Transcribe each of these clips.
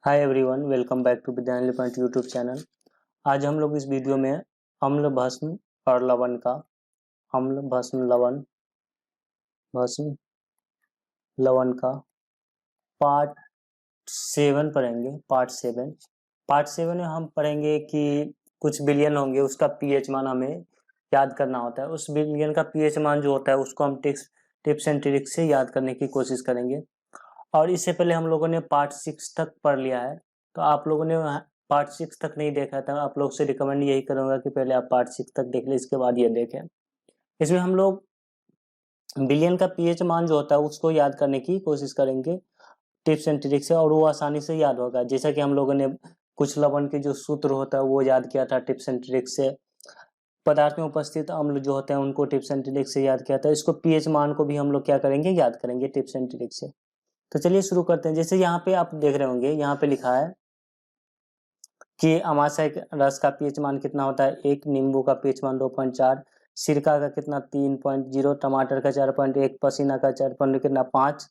Hi everyone, welcome back to Vidyalaya point YouTube channel. आज हम लोग इस वीडियो में अम्ल भस्म और लवण का अम्ल भस्म लवण का पार्ट 7 पढ़ेंगे। पार्ट 7 में हम पढ़ेंगे कि कुछ विलयन होंगे, उसका पीएच मान हमें याद करना होता है। उस विलयन का पीएच मान जो होता है उसको हम टिप्स एंड ट्रिक्स से याद करने की कोशिश करेंगे। और इससे पहले हम लोगों ने पार्ट 6 तक पढ़ लिया है, तो आप लोगों ने पार्ट 6 तक नहीं देखा था, आप लोग से रिकमेंड यही करूंगा कि पहले आप पार्ट 6 तक देख लें, इसके बाद ये देखें। इसमें हम लोग बिलियन का पीएच मान जो होता है उसको याद करने की कोशिश करेंगे टिप्स एंड ट्रिक्स से, और वो आसानी से याद होगा। जैसा कि हम लोगों ने कुछ लवण के जो सूत्र होता है वो याद किया था टिप्स एंड ट्रिक्स से, पदार्थ में उपस्थित अम्ल जो होते हैं उनको टिप्स एंड ट्रिक्स से याद किया था। इसको पीएच मान को भी हम लोग क्या करेंगे, याद करेंगे टिप्स एंड ट्रिक्स से। तो चलिए शुरू करते हैं। जैसे यहाँ पे आप देख रहे होंगे, यहाँ पे लिखा है कि अमाशय रस का पीएच मान कितना होता है 1, नींबू का पीएच मान 2.4, सिरका का कितना 3.0, टमाटर का 4.1, पसीना का 4. कितना 5।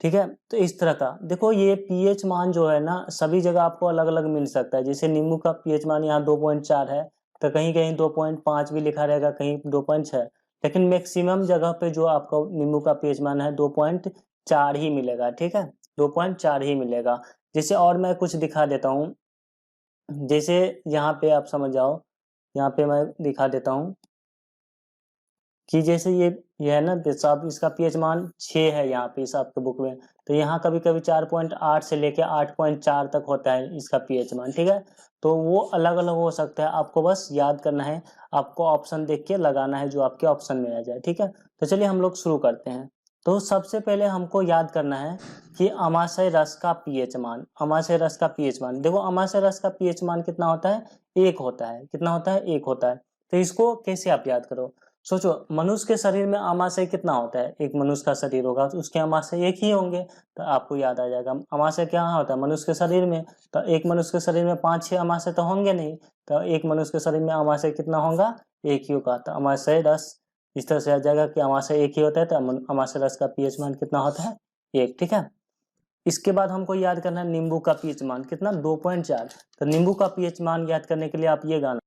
ठीक है, तो इस तरह का देखो, ये पीएच मान जो है ना सभी जगह आपको अलग अलग मिल सकता है। जैसे नींबू का पीएच मान यहाँ 2.4 है, तो कहीं कहीं 2.5 भी लिखा रहेगा, कहीं 2.6, लेकिन मैक्सिमम जगह पे जो आपका नींबू का पीएच मान है 2.4 ही मिलेगा। ठीक है, 2.4 ही मिलेगा। जैसे और मैं कुछ दिखा देता हूँ, जैसे यहाँ पे आप समझ जाओ, यहाँ पे मैं दिखा देता हूँ कि जैसे ये है ना पेशाब, इसका पीएच मान 6 है यहाँ पे इस आपके बुक में, तो यहाँ कभी कभी 4.8 से लेके 8.4 तक होता है इसका पीएच मान। ठीक है, तो वो अलग अलग हो सकता है, आपको बस याद करना है, आपको ऑप्शन देख के लगाना है जो आपके ऑप्शन में आ जाए। ठीक है, तो चलिए हम लोग शुरू करते हैं। तो सबसे पहले हमको याद करना है कि अमाशय रस का पीएच मान। अमाशय रस का पीएच मान देखो, अमाशय रस का पीएच मान कितना होता है, 1 होता है। कितना होता है, 1 होता है। तो इसको कैसे आप याद करो, सोचो, मनुष्य के शरीर में आमाशय कितना होता है, एक मनुष्य का शरीर होगा तो उसके आमाशय 1 ही होंगे, तो आपको याद आ जाएगा। आमाशय क्या होता है मनुष्य के शरीर में, तो एक मनुष्य के शरीर में 5-6 आमाशय तो होंगे नहीं, तो एक मनुष्य के शरीर में आमाशय कितना होगा, 1 ही होगा। तो आमाशय रस इस तरह से आ जाएगा कि आमाशय 1 ही होता है, तो आमाशय रस का पीएच मान कितना होता है, 1। ठीक है, इसके बाद हमको याद करना है नींबू का पीएच मान कितना, 2.4। तो नींबू का पीएच मान याद करने के लिए आप ये गाना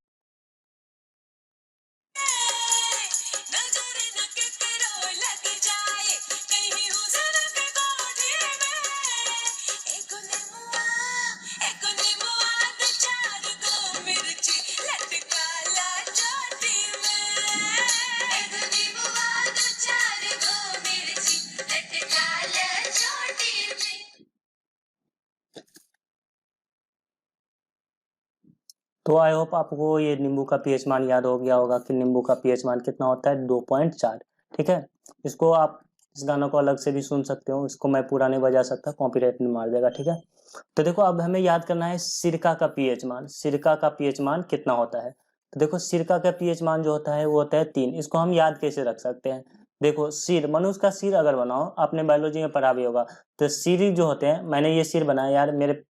तो आई होप आपको ये नींबू का पीएच मान याद हो गया होगा कि नींबू का पीएच मान कितना होता है, 2.4। ठीक है, इसको आप इस गाना को अलग से भी सुन सकते हो, इसको मैं पूरा नहीं बजा सकता, कॉपीराइट में मार देगा। ठीक है, तो देखो अब हमें याद करना है सिरका का पीएच मान। सिरका का पीएच मान कितना होता है, तो देखो सिरका का पीएच मान जो होता है वो होता है 3। इसको हम याद कैसे रख सकते हैं, देखो सिर, मनुष्य का सिर अगर बनाओ, आपने बायोलॉजी में पढ़ा भी होगा, तो सिर जो होते हैं, मैंने ये सिर बनाया यार, मेरे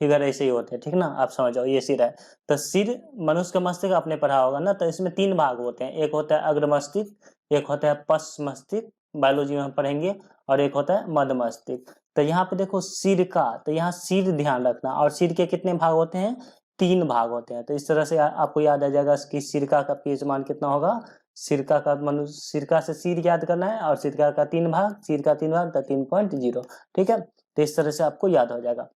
फिगर ऐसे ही होते हैं। ठीक ना, आप समझ जाओ ये सिर है, तो सिर मनुष्य का मस्तिष्क आपने पढ़ा होगा ना, तो इसमें 3 भाग होते हैं, एक होता है अग्र मस्तिष्क, एक होता है पश्च मस्तिष्क, बायोलॉजी में हम पढ़ेंगे, और एक होता है मध्य मस्तिष्क। तो यहाँ पे देखो सिर का, तो यहाँ सिर ध्यान रखना, और सिर के कितने भाग होते हैं, 3 भाग होते हैं। तो इस तरह से आपको याद आ जाएगा कि सिरका का पीएच मान कितना होगा। सिरका का मनुष्य, सिरका से सिर याद करना है, और सिरका का 3 भाग, सिर का 3 भाग, तो 3.0। ठीक है, तो इस तरह से आपको याद हो जाएगा।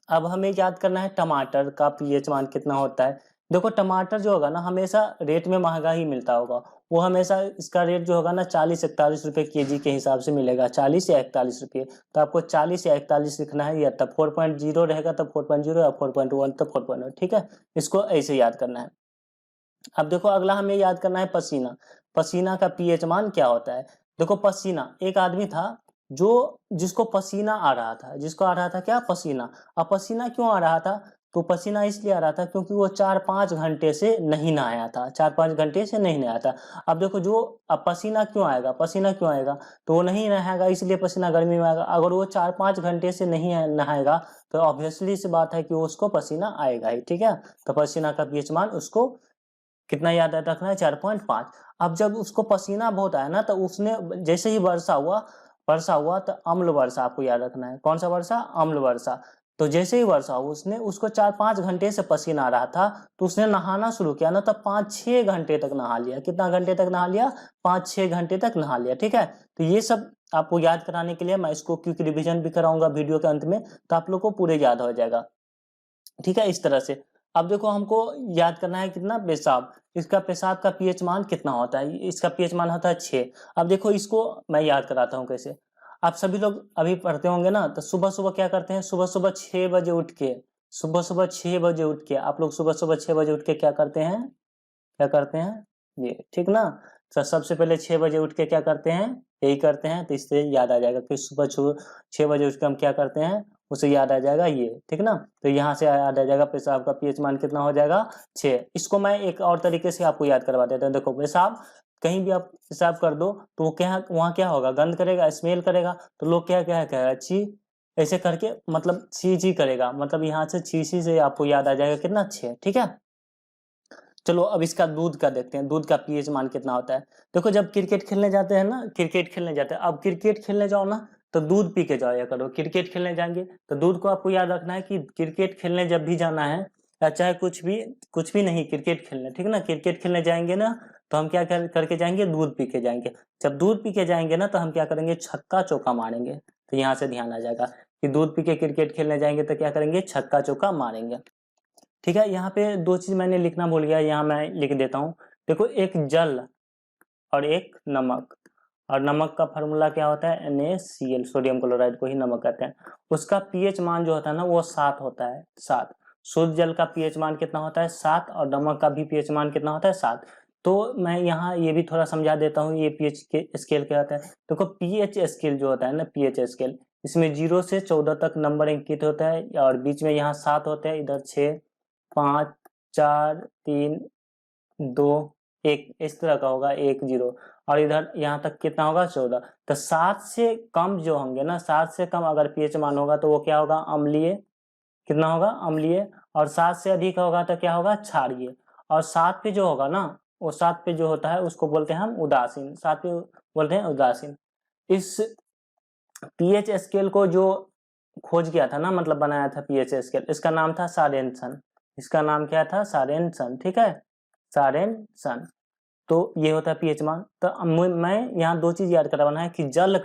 अब हमें याद करना है टमाटर का पीएच मान कितना होता है। देखो टमाटर जो होगा ना हमेशा रेट में महंगा ही मिलता होगा, वो हमेशा इसका रेट जो होगा ना 40-41 रुपए केजी के हिसाब से मिलेगा, 40 या 41 रुपये। तो आपको 40 या 41 लिखना है, या तब 4.0 रहेगा तब 4.0, या 4.1 तब 4.1। ठीक है, इसको ऐसे याद करना है। अब देखो अगला हमें याद करना है पसीना। पसीना का पीएच मान क्या होता है, देखो पसीना, एक आदमी था जो, जिसको पसीना आ रहा था, जिसको आ रहा था क्या, पसीना। अब पसीना क्यों आ रहा था, तो पसीना इसलिए आ रहा था क्योंकि वो 4-5 घंटे से नहीं नहाया था, 4-5 घंटे से नहीं नहाया था। अब देखो जो, अब पसीना क्यों आएगा, पसीना क्यों आएगा, तो वो नहीं नहाएगा इसलिए पसीना गर्मी में आएगा। अगर वो 4-5 घंटे से नहीं नहाएगा तो ऑब्वियसली सी बात है कि उसको पसीना आएगा ही। ठीक है, तो पसीना का पीएच मान उसको कितना याद रखना है, 4.5। अब जब उसको पसीना बहुत आया ना, तो उसने जैसे ही वर्षा हुआ तो अम्ल वर्षा आपको याद रखना है। कौन सा वर्षा, अम्ल वर्षा। तो जैसे ही वर्षा हुई उसने उसको 4-5 घंटे से पसीना आ रहा था, तो उसने नहाना शुरू किया ना, तब 5-6 घंटे तक नहा लिया। कितना घंटे तक नहा लिया? 5-6 घंटे तक नहा लिया। ठीक है, तो ये सब आपको याद कराने के लिए मैं इसको क्विक रिवीजन भी कराऊंगा वीडियो के अंत में, तो आप लोग को पूरे याद हो जाएगा। ठीक है, इस तरह से। अब देखो हमको याद करना है कितना, पेशाब। इसका पेशाब का पीएच मान कितना होता है? इसका पीएच मान होता है 6। अब देखो इसको मैं याद कराता हूँ कैसे। आप सभी लोग अभी पढ़ते होंगे ना, तो सुबह सुबह क्या करते हैं? सुबह सुबह 6 बजे उठ के, सुबह सुबह 6 बजे उठ के आप लोग सुबह सुबह 6 बजे उठ के क्या करते हैं? क्या करते हैं? ये ठीक ना। तो सबसे पहले 6 बजे उठ के क्या करते हैं? यही करते हैं। तो इससे याद आ जाएगा कि सुबह 6 बजे उठ के हम क्या करते हैं, उसे याद आ जाएगा ये। ठीक ना, तो यहाँ से याद आ जाएगा पेशाब का पीएच मान कितना हो जाएगा? 6। इसको मैं एक और तरीके से आपको याद करवा देता हूँ। देखो पेशाब कहीं भी आप पेशाब कर दो तो वो क्या, वहाँ क्या होगा? गंध करेगा, स्मेल करेगा। तो लोग क्या क्या कहेगा? छी। ऐसे करके मतलब छी छी करेगा, मतलब यहाँ से छी छी से आपको याद आ जाएगा कितना? 6। ठीक है, चलो अब इसका दूध का देखते हैं, दूध का पीएच मान कितना होता है। देखो जब क्रिकेट खेलने जाते हैं ना, क्रिकेट खेलने जाते हैं, अब क्रिकेट खेलने जाओ ना तो दूध पी के जाया करो। क्रिकेट खेलने जाएंगे तो दूध को आपको याद रखना है कि क्रिकेट खेलने जब भी जाना है, या चाहे कुछ भी नहीं, क्रिकेट खेलने, ठीक ना, क्रिकेट खेलने जाएंगे ना, तो हम क्या करके जाएंगे? दूध पी के जाएंगे। जब दूध पी के जाएंगे ना, तो हम क्या करेंगे? छक्का चौका मारेंगे। तो यहाँ से ध्यान आ जाएगा कि दूध पी के क्रिकेट खेलने जाएंगे तो क्या करेंगे? छक्का चौका मारेंगे। ठीक है, यहाँ पे 2 चीज मैंने लिखना भूल गया, यहाँ मैं लिख देता हूँ। देखो एक जल और एक नमक, और नमक का फार्मूला क्या होता है? NaCl, सोडियम क्लोराइड को ही नमक कहते हैं। उसका पीएच मान जो होता है ना, वो 7 होता है, 7। शुद्ध जल का पीएच मान कितना होता है? 7। और नमक का भी पीएच मान कितना होता है? 7। तो मैं यहाँ ये भी थोड़ा समझा देता हूँ, ये पीएच के स्केल क्या होता है। देखो पीएच स्केल जो होता है ना, पीएच स्केल, इसमें 0 से 14 तक नंबर अंकित होता है, और बीच में यहाँ 7 होते हैं, इधर 6, 5, 4, 3, 2, 1, इस तरह का होगा, 1, 0, और इधर यहाँ तक कितना होगा? 14। तो 7 से कम जो होंगे ना, 7 से कम अगर पीएच मान होगा तो वो क्या होगा? अम्लीय। कितना होगा? अम्लीय। और 7 से अधिक होगा तो क्या होगा? क्षारीय। और 7 पे जो होगा ना, वो 7 पे जो होता है उसको बोलते हैं हम उदासीन। 7 पे बोलते हैं उदासीन। इस पीएच स्केल को जो खोज किया था ना, मतलब बनाया था पीएच स्केल, इसका नाम था सारेनसन। इसका नाम क्या था? सारेनसन। ठीक है, सारेनसन। तो ये होता है पीएच मान। तो मैं यहाँ 2 चीज याद करवाना है कि जल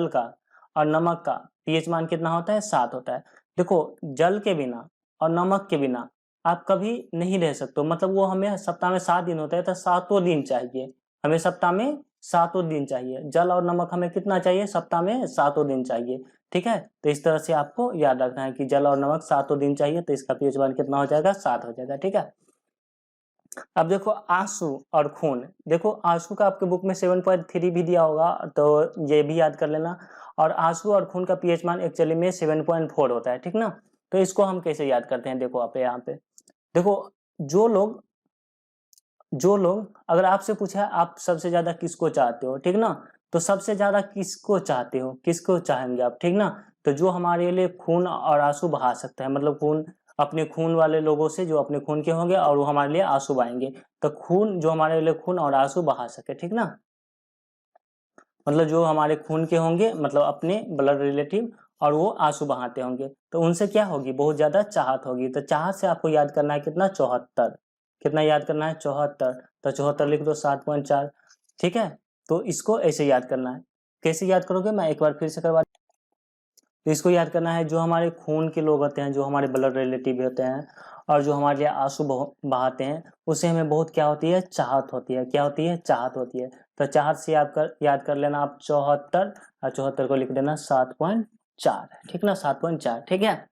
का और नमक का पीएच मान कितना होता है? 7 होता है। देखो जल के बिना और नमक के बिना आप कभी नहीं रह सकते, मतलब वो हमें सप्ताह में 7 दिन होता है, तो 7 दिन चाहिए हमें, सप्ताह में 7 दिन चाहिए। जल और नमक हमें कितना चाहिए? सप्ताह में 7 दिन चाहिए। ठीक है, तो इस तरह से आपको याद रखना है कि जल और नमक 7 दिन चाहिए, तो इसका पीएच मान कितना हो जाएगा? 7 हो जाएगा। ठीक है, अब देखो आंसू और खून। देखो आंसू का आपके बुक में 7.3 भी दिया होगा, तो ये भी याद कर लेना। और आंसू और खून का पीएच मान एक्चुअली में 7.4 होता है। ठीक ना, तो इसको हम कैसे याद करते हैं? देखो आप यहाँ पे देखो, जो लोग अगर आपसे पूछा आप सबसे ज्यादा किसको चाहते हो, ठीक ना, तो सबसे ज्यादा किसको चाहते हो, किसको चाहेंगे आप? ठीक ना, तो जो हमारे लिए खून और आंसू बहा सकता है, मतलब खून, अपने खून वाले लोगों से जो अपने खून के होंगे और वो हमारे लिए आंसू बहाएंगे। तो खून, जो हमारे लिए खून और आंसू बहा सके, ठीक ना, मतलब जो हमारे खून के होंगे, मतलब अपने ब्लड रिलेटिव, और वो आंसू बहाते होंगे, तो उनसे क्या होगी? बहुत ज्यादा चाहत होगी। तो चाहत से आपको याद करना है कितना? 74। कितना याद करना है? 74। तो 74 लिख दो, 7.4। ठीक है, तो इसको ऐसे याद करना है। कैसे याद करोगे? मैं एक बार फिर से करवा। तो इसको याद करना है, जो हमारे खून के लोग होते हैं, जो हमारे ब्लड रिलेटिव होते हैं, और जो हमारे लिए आंसू बहाते हैं, उसे हमें बहुत क्या होती है? चाहत होती है। क्या होती है? चाहत होती है। तो चाहत से याद कर लेना आप 74, और 74 को लिख देना 7.4। ठीक ना, 7.4। ठीक है,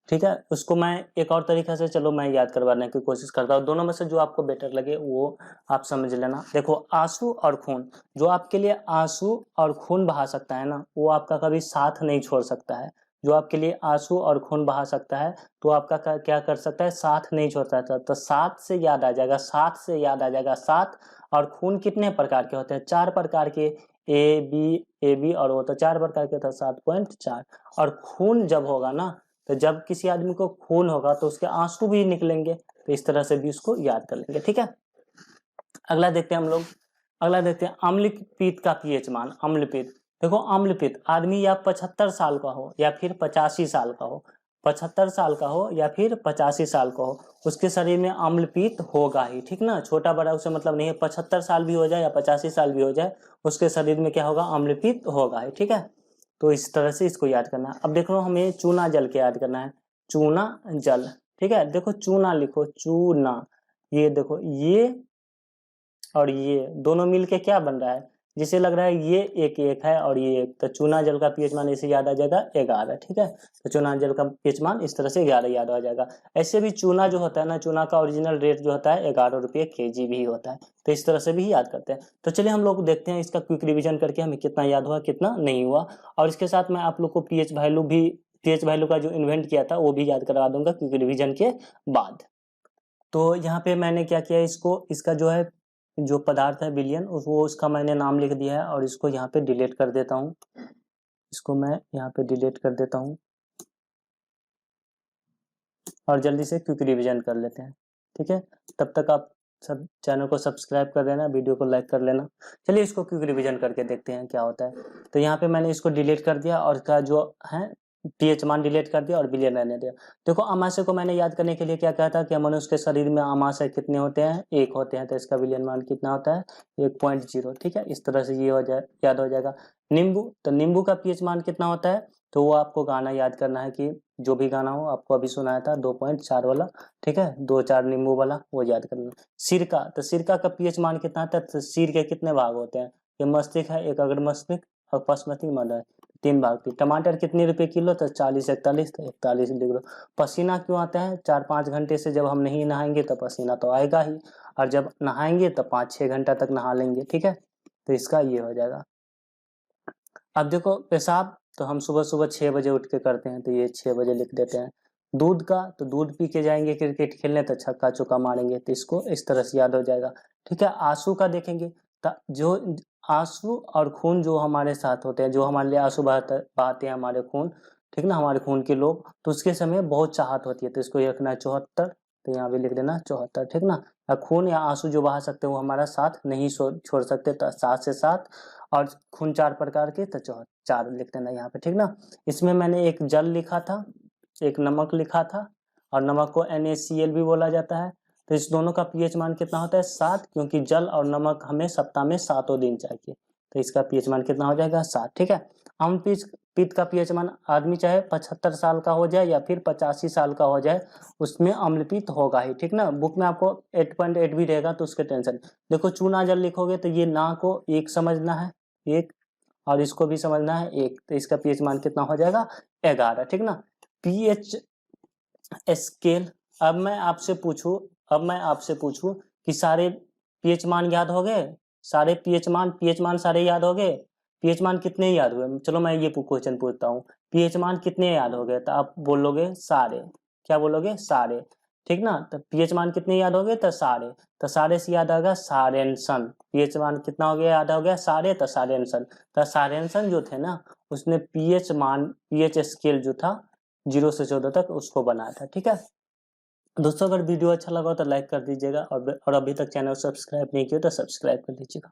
ठीक है, उसको मैं एक और तरीका से, चलो मैं याद करवाने की कोशिश करता हूँ। दोनों में से जो आपको बेटर लगे वो आप समझ लेना। देखो आंसू और खून, जो आपके लिए आंसू और खून बहा सकता है ना, वो आपका कभी साथ नहीं छोड़ सकता है। जो आपके लिए आंसू और खून बहा सकता है, तो आपका क्या कर सकता है? साथ नहीं छोड़ सकता। तो 7 से याद आ जाएगा, 7 से याद आ जाएगा 7। और खून कितने प्रकार के होते हैं? 4 प्रकार के, ए बी और ओ, तो 4 प्रकार के, था 7.4। और खून जब होगा ना, तो जब किसी आदमी को खून होगा तो उसके आंसू भी निकलेंगे, तो इस तरह से भी उसको याद कर लेंगे। ठीक है, अगला देखते हैं हम लोग। अगला देखते हैं अम्ल पीत का पीएच मान। अम्ल पीत, देखो अम्लपित्त, आदमी या 75 साल का हो या फिर 85 साल का हो, 75 साल का हो या फिर 85 साल का हो, उसके शरीर में अम्लपित्त होगा ही, ठीक ना। छोटा बड़ा उससे मतलब नहीं है, 75 साल भी हो जाए या 85 साल भी हो जाए, उसके शरीर में क्या होगा, अम्लपित्त होगा ही, ठीक है। तो इस तरह से इसको याद करना है। अब देखो हमें चूना जल के याद करना है, चूना जल, ठीक है। देखो चूना लिखो, चूना, ये देखो ये और ये दोनों मिलके क्या बन रहा है, जिसे लग रहा है ये एक एक है और ये एक, तो चूना जल का पीएच मान इसे याद आ जाएगा 11, ठीक है। तो चूना जल का पीएच मान इस तरह से 11 याद आ जाएगा। ऐसे भी चूना जो होता है ना, चूना का ओरिजिनल रेट जो होता है 11 रुपये kg भी होता है, तो इस तरह से भी याद करते हैं। तो चलिए हम लोग देखते हैं इसका क्विक रिविजन करके हमें कितना याद हुआ कितना नहीं हुआ, और इसके साथ मैं आप लोग को पीएच वैल्यू का जो इन्वेंट किया था वो भी याद करवा दूंगा क्विक रिविजन के बाद। तो यहाँ पे मैंने क्या किया, इसको इसका जो है जो पदार्थ है विलयन, वो उसका मैंने नाम लिख दिया है और इसको यहाँ पे डिलीट कर देता हूँ, इसको मैं यहाँ पे डिलीट कर देता हूँ और जल्दी से क्विक रिवीजन कर लेते हैं, ठीक है। तब तक आप सब चैनल को सब्सक्राइब कर लेना, वीडियो को लाइक कर लेना। चलिए इसको क्विक रिवीजन करके देखते हैं क्या होता है। तो यहाँ पे मैंने इसको डिलीट कर दिया और इसका जो है पीएच मान डिलीट कर दिया और विलयन रहने दिया। देखो अमाशय को मैंने याद करने के लिए क्या कहा था कि मनुष्य के शरीर में अमाशय कितने होते हैं, 1 होते हैं, तो इसका विलयन मान कितना होता है 1.0, ठीक है। इस तरह से ये हो जाए, याद हो जाएगा। नींबू, तो नींबू का पीएच मान कितना होता है, तो वो आपको गाना याद करना है कि जो भी गाना हो, आपको अभी सुनाया था 2.4 वाला, ठीक है, 2-4 नींबू वाला, वो याद करना। सिरका, तो सिरका का पीएच मान कितना आता है, तो सिर के कितने भाग होते हैं, ये मस्तिष्क है, एक अग्र मस्तिष्क और पश्चमती मध्य, 3 भाग थी। टमाटर कितने रुपए किलो, तो 40-41, तो 41 लिख लो। पसीना क्यों आता है, 4-5 घंटे से जब हम नहीं नहाएंगे तो पसीना तो आएगा ही, और जब नहाएंगे तो 5-6 घंटा तक नहा लेंगे, ठीक है। तो इसका ये हो जाएगा। अब देखो पेशाब, तो हम सुबह सुबह 6 बजे उठ के करते हैं, तो ये 6 बजे लिख देते हैं। दूध का, तो दूध पी के जाएंगे क्रिकेट खेलने तो छक्का चौका मारेंगे, तो इसको इस तरह से याद हो जाएगा, ठीक है। आंसू का देखेंगे, तो जो आंसू और खून जो हमारे साथ होते हैं, जो हमारे लिए आंसू बहाते हैं हमारे खून, ठीक ना, हमारे खून के लोग, तो उसके समय बहुत चाहत होती है, तो इसको ये रखना है 74, तो यहाँ भी लिख देना 74, ठीक ना। खून या आंसू जो बहा सकते हैं वो हमारा साथ नहीं छोड़ सकते, तो 7 से 7, और खून 4 प्रकार के, तो 4 लिख देना यहाँ पे, ठीक ना। इसमें मैंने एक जल लिखा था, एक नमक लिखा था, और नमक को NaCl भी बोला जाता है। तो इस दोनों का पीएच मान कितना होता है 7, क्योंकि जल और नमक हमें सप्ताह में 7 दिन चाहिए, तो इसका पीएच मान कितना हो जाएगा 7, ठीक है। पित्त का पीएच मान, आदमी चाहे 75 साल का हो जाए या फिर 85 साल का हो जाए, उसमें अम्लपित्त होगा ही, ठीक ना। बुक में आपको 8.8 भी रहेगा, तो उसके टेंशन। देखो चूना जल लिखोगे तो ये ना को 1 समझना है, 1, और इसको भी समझना है 1, तो इसका पीएच मान कितना हो जाएगा 11, ठीक ना। पीएच स्केल, अब मैं आपसे पूछूं कि सारे पीएच मान याद हो गए, सारे पीएच मान सारे याद हो गए, पीएच मान कितने याद हुए, चलो मैं ये क्वेश्चन पूछता हूँ, पीएच मान कितने याद हो गए, तो आप बोलोगे सारे, क्या बोलोगे सारे, ठीक ना। तो पीएच मान कितने याद हो गए, तो सारे, तो सारे से याद आ गया सारेंसन, पीएच मान कितना हो गया, याद हो गया सारे, तो सारेंसन। तो सारेंसन जो थे ना, उसने पीएच स्केल जो था 0 से 14 तक उसको बनाया था, ठीक है। दोस्तों अगर वीडियो अच्छा लगा तो लाइक कर दीजिएगा, और अभी तक चैनल सब्सक्राइब नहीं किया तो सब्सक्राइब कर लीजिएगा।